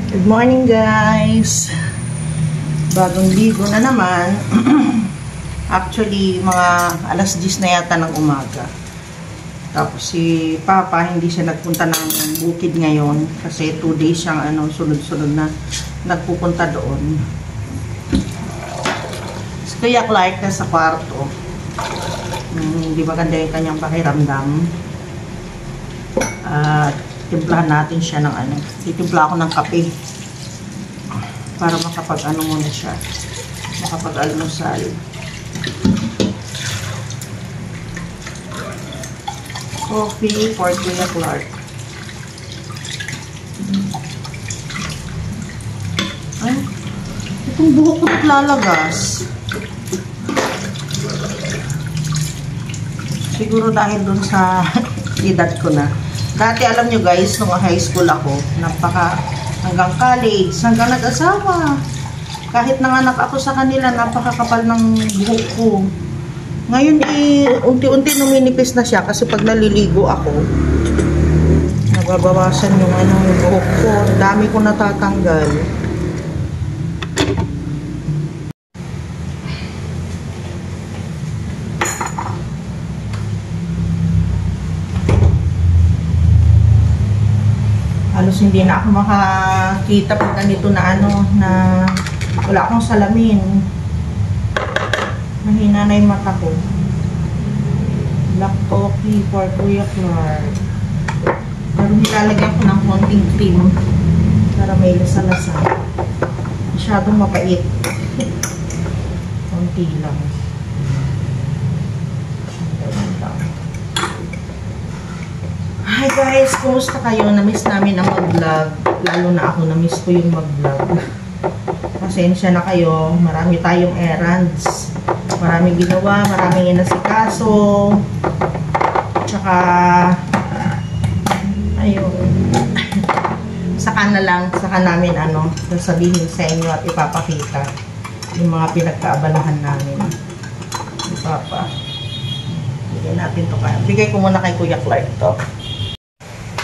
Good morning guys. Bagong ligo na naman. Actually mga alas 10 na yata ng umaga. Tapos si Papa hindi siya nagpunta ng bukid ngayon kasi 2 days siyang sunod-sunod na nagpupunta doon. Si Kuya Clark na sa kwarto. Hindi maganda yung kanyang pakiramdam. At timplahan natin siya ng titimpla ako ng kape para makapag muna siya, makapag-almusal. Coffee for Kuya Clark. Ay, itong buhok ko naglalagas. Siguro dahil dun sa edad ko na. Dati alam nyo guys, nung high school ako, hanggang college, hanggang nag-asawa. Kahit nanganak ako sa kanila, napakakapal ng buhok ko. Ngayon unti-unti numinipis na siya kasi pag naliligo ako, nababawasan yung buhok ko. Dami ko natatanggal. Halos hindi na ako makakita pag ganito na na wala akong salamin. Mahina na yung mata ko. Black coffee for Kuya Clark. Pero nilalagyan ko ng konting cream para may lasa-lasa. Masyadong mapait. Konti lang. Hi guys, kumusta kayo? Na-miss namin ang mag-vlog. Lalo na ako, na-miss ko yung mag-vlog. Pasensya na kayo. Marami tayong errands. Maraming ginawa, maraming inasikaso. Tsaka, ayun. Saka namin sasabihin sa inyo at ipapakita yung mga pinagkaabalahan namin. Papa. Bigyan natin to kaya. Bigay ko muna kay Kuya Clark to.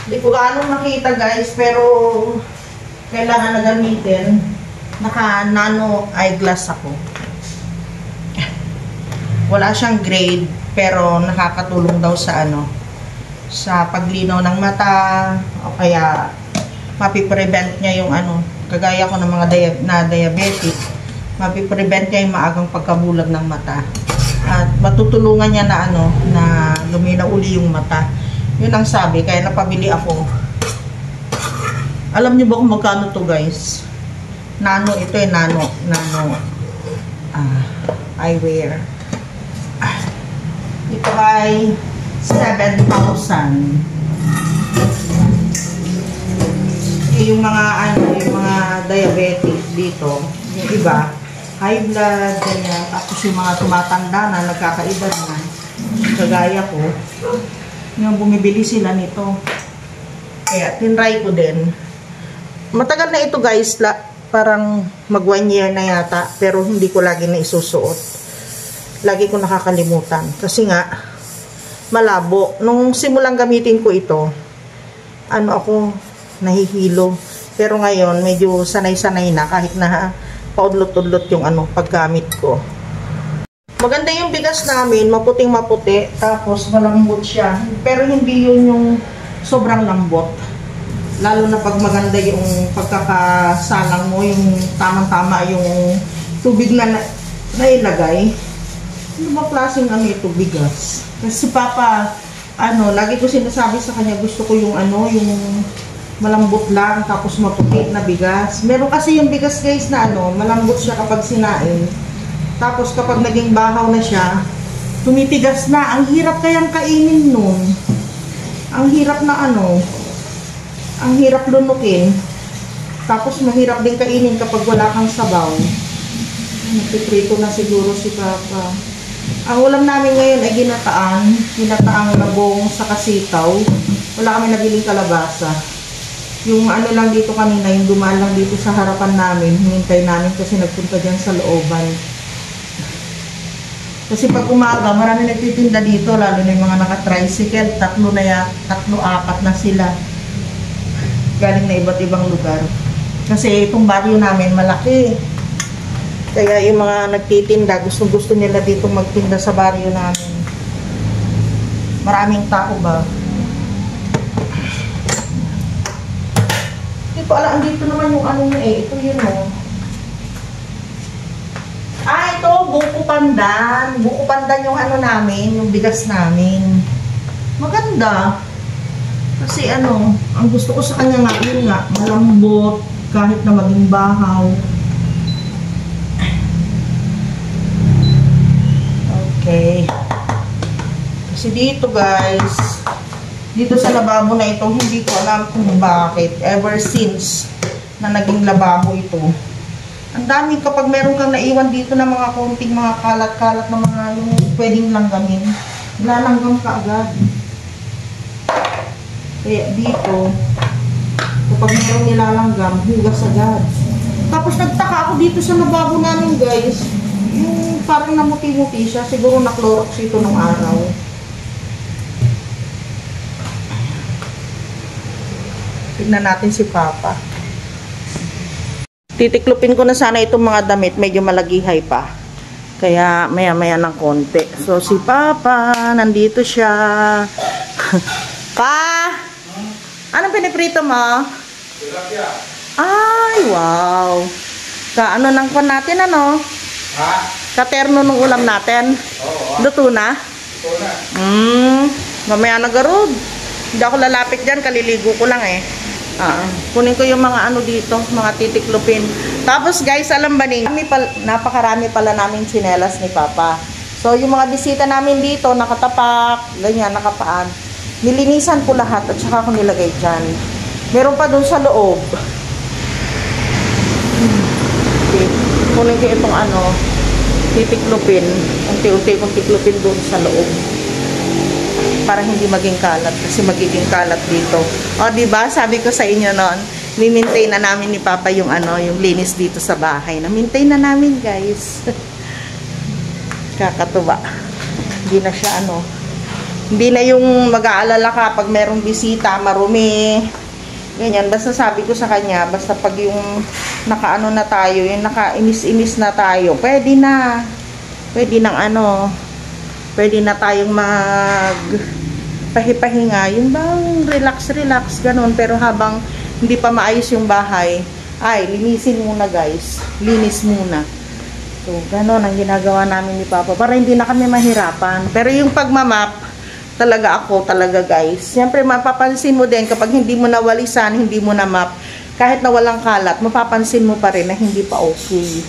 Hindi ko anong nakita guys, pero kailangan na gamitin. Naka-nano eyeglass ako. Wala siyang grade, pero nakakatulong daw sa sa paglinaw ng mata, o kaya mapiprevent niya yung kagaya ko ng mga diabetic, mapiprevent niya yung maagang pagkabulag ng mata. At matutulungan niya na na luminaw uli yung mata. Yun ang sabi, kaya napabili ako. Alam niyo ba kung magkano to guys? Nano, ito nano eyewear. Ito ay 7,000. Yung mga diabetic dito, yung iba high blood, ganyan. Tapos yung mga tumatanda na, nagkakaedad na, kagaya ko, yung bumibili sila nito. Kaya tinry ko din. Matagal na ito guys, parang mag 1 year na yata, pero hindi ko lagi na isusuot. Lagi ko nakakalimutan kasi nga malabo. Nung simulang gamitin ko ito, ako nahihilo. Pero ngayon medyo sanay-sanay na kahit na paudlot-udlot yung paggamit ko. Maganda yung bigas namin, maputing maputi, tapos malambot siya. Pero hindi yun yung sobrang lambot. Lalo na pag maganda yung pagkakasalang mo, yung tamang-tama yung tubig na nailagay. Ano ba klaseng ito, bigas? Kasi Papa, lagi ko sinasabi sa kanya, gusto ko yung yung malambot lang, tapos maputi na bigas. Meron kasi yung bigas guys na malambot siya kapag sinain. Tapos kapag naging bahaw na siya, tumitigas na. Ang hirap kayang kainin nun. Ang hirap na ang hirap lunukin. Tapos mahirap din kainin kapag wala kang sabaw. Nagpiprito na siguro si Papa. Ang ulam namin ngayon ay ginataang labong sa kasitaw. Wala kami nabiling kalabasa. Yung lang dito kanina, yung dumaan lang dito sa harapan namin, hinintay namin kasi nagpunta dyan sa looban. Kasi pag umaga, marami nagtitinda dito, lalo na yung mga naka-tricycle, 3, 4 na sila. Galing na iba't ibang lugar. Kasi itong baryo namin malaki. Kaya yung mga nagtitinda, gusto nila dito magtinda sa baryo namin. Maraming tao ba? Hindi ko alam, dito naman yung ano ito yun o. Ito, buko pandan. Buko pandan yung ano namin, yung bigas namin. Maganda. Kasi ano, ang gusto ko sa kanya nga, yun nga, malambot, kahit na maging bahaw. Okay. Kasi dito guys, dito sa lababo na ito, hindi ko alam kung bakit. Ever since na naging lababo ito. Ang dami kapag meron kang naiwan dito na mga konting mga kalat-kalat na mga yung pwedeng langgamin. Nilalanggam ka agad. Kaya dito, kapag meron nilalanggam, hugas agad. Tapos nagtaka ako dito sa lababo namin guys. Yung parang namuti-muti siya. Siguro na-Clorox ito nung araw. Tignan natin si Papa. Titiklopin ko na sana itong mga damit. Medyo malagihay pa. Kaya maya-maya ng konti. So si Papa, nandito siya. Pa! Anong piniprito mo? Ay, wow. Ano nang pan natin, ano? Ha? Katerno ng ulam natin. Oo. Luto na? Luto na. Mamaya na garod. Hindi ako lalapit dyan, kaliligo ko lang eh. Kunin ko yung mga ano dito, mga titiklopin. Tapos guys, alam ba niyo, napakarami pala namin tsinelas ni Papa. So yung mga bisita namin dito, nakatapak, ganyan, nakapaan. Nilinisan ko lahat at saka ko nilagay dyan. Meron pa dun sa loob. Okay. Kunin ko itong ano, titiklopin. Unti-unti kong tiklopin dun sa loob. Para hindi maging kalat. Kasi magiging kalat dito. O, diba? Sabi ko sa inyo noon, mi-maintain na namin ni Papa yung ano, yung linis dito sa bahay. Na-maintain na namin, guys. Kakatuwa. Hindi na siya ano. Hindi na yung mag-aalala ka pag merong bisita, marumi. Ganyan. Basta sabi ko sa kanya, basta pag yung nakaano na tayo, yung nakainis-inis na tayo, pwede na. Pwede nang ano, pwede na tayong pahipahinga, yung bang relax, ganun. Pero habang hindi pa maayos yung bahay, ay, linisin muna guys. Linis muna. So, ganun ang ginagawa namin ni Papa. Para hindi na kami mahirapan. Pero yung pagmamap, talaga guys. Siyempre, mapapansin mo din kapag hindi mo nawalisan, hindi mo na map, kahit na walang kalat, mapapansin mo pa rin na hindi pa okay.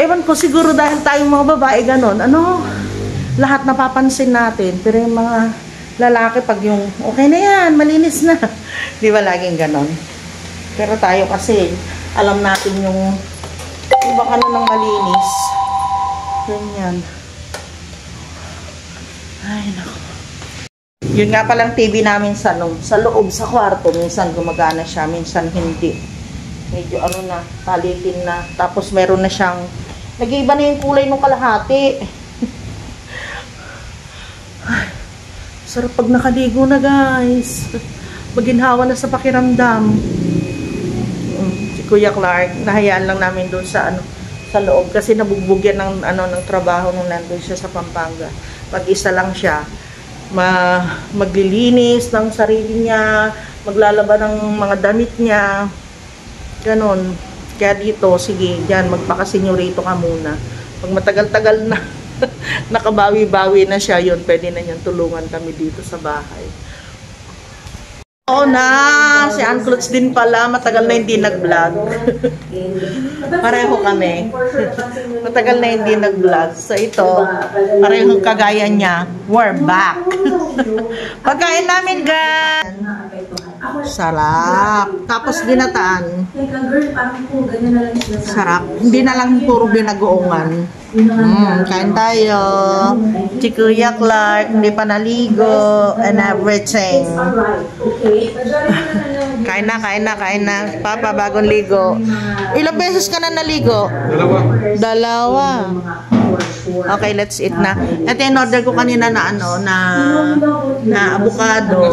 Ewan ko, siguro dahil tayong mga babae, ganun, ano, lahat napapansin natin. Pero yung mga lalaki, pag yung okay na yan, malinis na. Di ba laging ganon? Pero tayo kasi, alam natin yung iba ka na ng malinis. Ganyan. Ay, naku. Yun nga palang TV namin sa loob, sa kwarto. Minsan gumagana siya, minsan hindi. Medyo ano na, palitin na. Tapos meron na siyang, nag-iiba na yung kulay ng kalahati. Sarap pag nakaligo na guys. Maginhawa na sa pakiramdam. Si Kuya Clark, nahayaan lang namin doon sa ano, sa loob kasi nabugbog yan ng ano ng trabaho nung nandoon siya sa Pampanga. Pag-isa lang siya, maglilinis ng sarili niya, maglalaba ng mga damit niya. Ganon. Kaya dito, sige, diyan magpakasenyorito ka muna. Pag matagal-tagal na nakabawi-bawi na siya, yun, pwede na niyang tulungan kami dito sa bahay. Oo na, si Aunt Klutz din pala, matagal na hindi nag-vlog. Pareho kami. Matagal na hindi nag-vlog. So ito, pareho kagaya niya, we're back. Pagkain namin, guys. Sarap. Tapos ginataan. Sarap. Hindi na lang puro binagoongan. Kain tayo. Si Kuya Clark, hindi pa naligo, and everything. Kain na. Papa, bagong ligo. Ilang beses ka na naligo? Dalawa. Okay, let's eat na. Ito yung order ko kanina na ano, na avocado.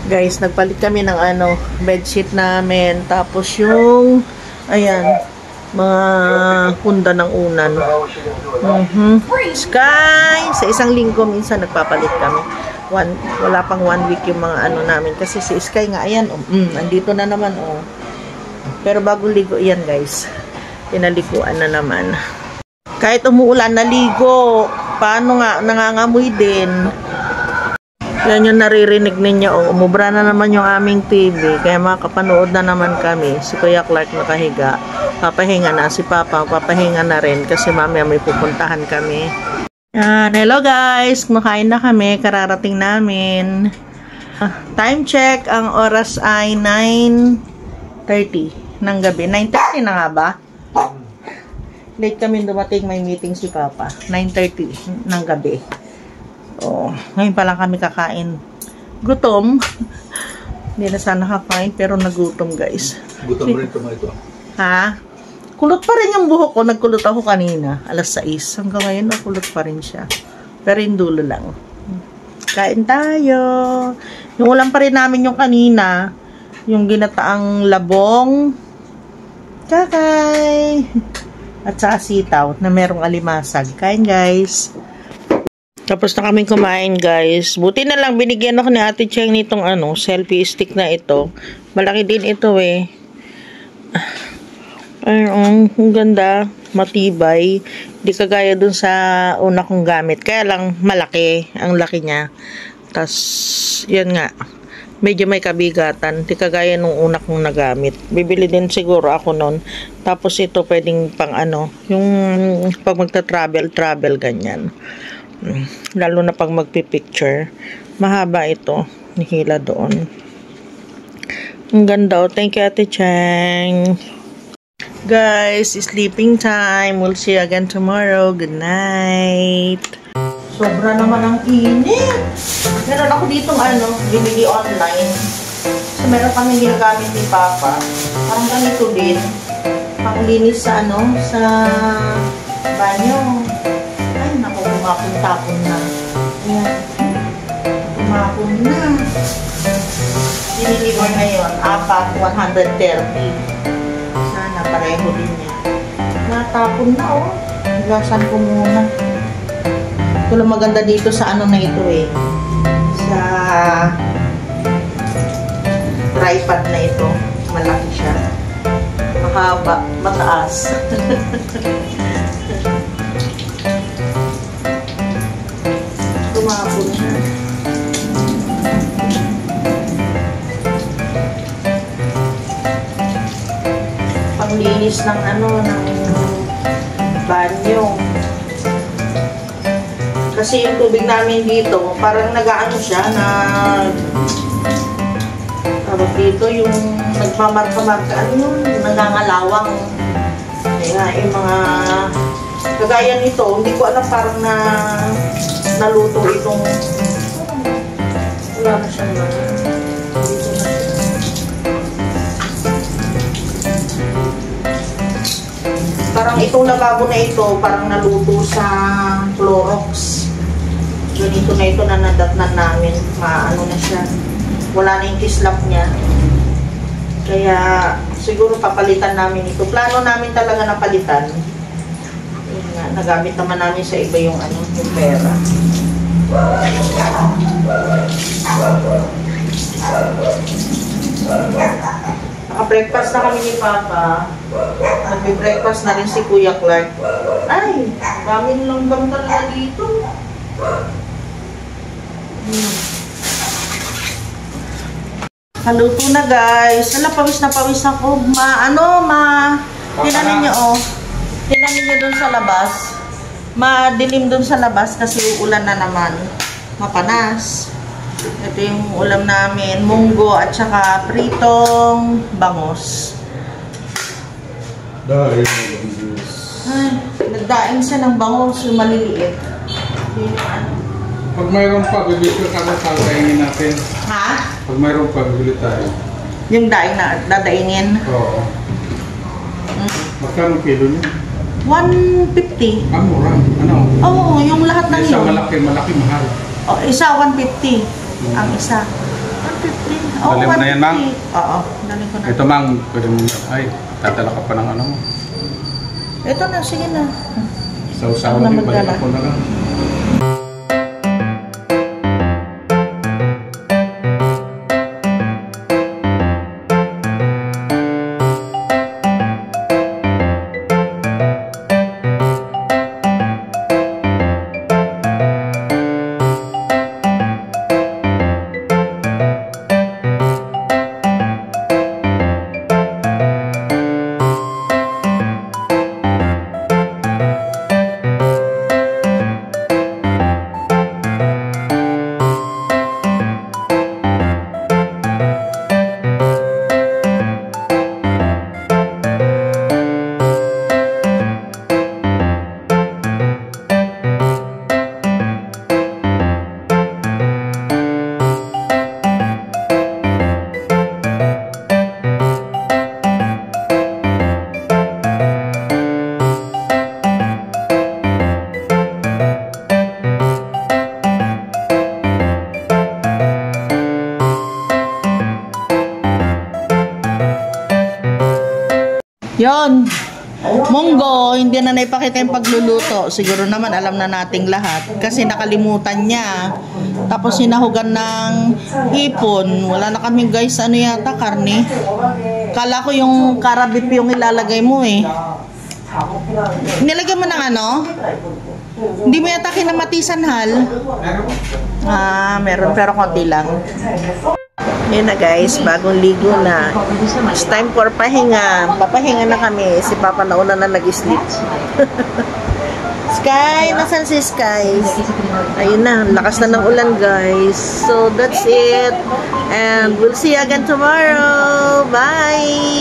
Guys, nagpalit kami ng bedsheet namin. Tapos yung, ayan, mga hunda ng unan. Sky! Sa isang linggo minsan nagpapalit kami. Wala pang 1 week yung mga namin. Kasi si Sky nga, ayan, andito na naman, Pero bagong ligo yan, guys. Pinaliguan na naman. Kahit umuulan, naligo. Paano nga, nangangamoy din. Yan yung naririnig ninyo. Umubra na naman yung aming TV. Kaya makapanood na naman kami. Si Kuya Clark nakahiga. Papahinga na. Si Papa papahinga na rin. Kasi mamaya may pupuntahan kami. Hello guys. Kumakain na kami. Kararating namin. Time check. Ang oras ay 9:30 ng gabi. 9:30 na nga ba? Late kami dumating. May meeting si Papa. 9:30 ng gabi. Ngayon pa lang kami kakain. Gutom. Hindi na sana kakain, pero nagutom, guys. Gutom rin ito. Ha? Kulot pa rin yung buhok ko. Nagkulot ako kanina. Alas 6. Hanggang ngayon, kulot pa rin siya. Pero yung dulo lang. Kain tayo. Yung ulam pa rin namin yung kanina. Yung ginataang labong. Kakay. At saka sitaw na merong alimasag. Kain, guys. Tapos na kaming kumain, guys. Buti na lang binigyan ako ni Ate Cheng nitong selfie stick na ito. Malaki din ito Ayun, ang ganda, matibay. Di kagaya dun sa una kong gamit. Kaya lang malaki, ang laki niya. Tapos yan nga. Medyo may kabigatan. Di kagaya nung una kong nagamit. Bibili din siguro ako nun. Tapos ito pwedeng pang yung pag magta-travel ganyan. Lalo na pag magpipicture. Mahaba ito. Nihila doon. Ang ganda. Thank you, Ate Cheng. Guys, sleeping time. We'll see you again tomorrow. Good night. Sobra naman ang init. Meron ako ditong binili online. So, meron kami ginagamit ni Papa. Parang ganito din. Panglinis sa sa banyo. Kumapon-tapon na. Ayan. Kumapon na. Binili ko ngayon. 130. Sana pareho din niya. Natapon na, Higasan ko muna. Ito lang maganda dito sa na ito Sa tripod na ito. Malaki siya. Mahaba. Mataas. Tumapon siya. Panglinis ng ng banyo. Kasi yung tubig namin dito, parang nag-aano siya tawag dito, yung nagmamarka-marka, nangangalawang. Kaya yung mga kagaya nito, hindi ko alam, parang naluto itong wala na siya parang itong lababo na ito parang naluto sa Clorox. Ganito na ito na nadatnan namin, maano na siya, wala na yung kislap niya, kaya siguro papalitan namin ito. Plano namin talaga na palitan. Nagamit naman namin sa iba yung yung pera. Naka-breakfast na kami ni Papa. Nagbe-breakfast na rin si Kuya Clark. Ay, dami nilang bang talaga dito. Haluto na, guys. Ala, pawis na pawis ako. Tingnan niyo, tingnan niyo doon sa labas. Madilim doon sa labas kasi uulan na naman. Mapanas. Ito yung ulam namin, munggo at saka pritong bangos. Daing bangos. Ay, nagdaing siya ng bangos, yung maliliit. Pag mayroon pa, bibili ka na kain natin. Ha? Pag mayroon pa, bibili tayo. Yung daing na dadaingin? Oo. Magkano kilo niya? 150. Mura. Oo, yung lahat ng isa malaki, mahal. Isa 150. Ang isa. 150. Dali mo na yan, Mang? Oo, dali ko na. Ito, Mang. Pwede mo, ay, tatala ka pa ng ano mo. Ito na, sige na. Sausawa Ako na din, balik magdala. ako na lang. Yon. Munggo, hindi na naipakita yung pagluluto. Siguro naman alam na nating lahat. Kasi nakalimutan niya. Tapos sinahugan ng hipon. Wala na kami guys, ano yata, karne. Kala ko yung karabip yung ilalagay mo eh. Nilagyan mo ng ano? Hindi mo yata kinamatisan, Hal? Ah, meron pero konti lang. Yun na guys, bagong ligo na. It's time for pahinga. Papahinga na kami. Si Papa nauna na nag-sleep. Sky, nasan si Sky? Ayun na, lakas na ng ulan guys. So that's it. And we'll see you again tomorrow. Bye!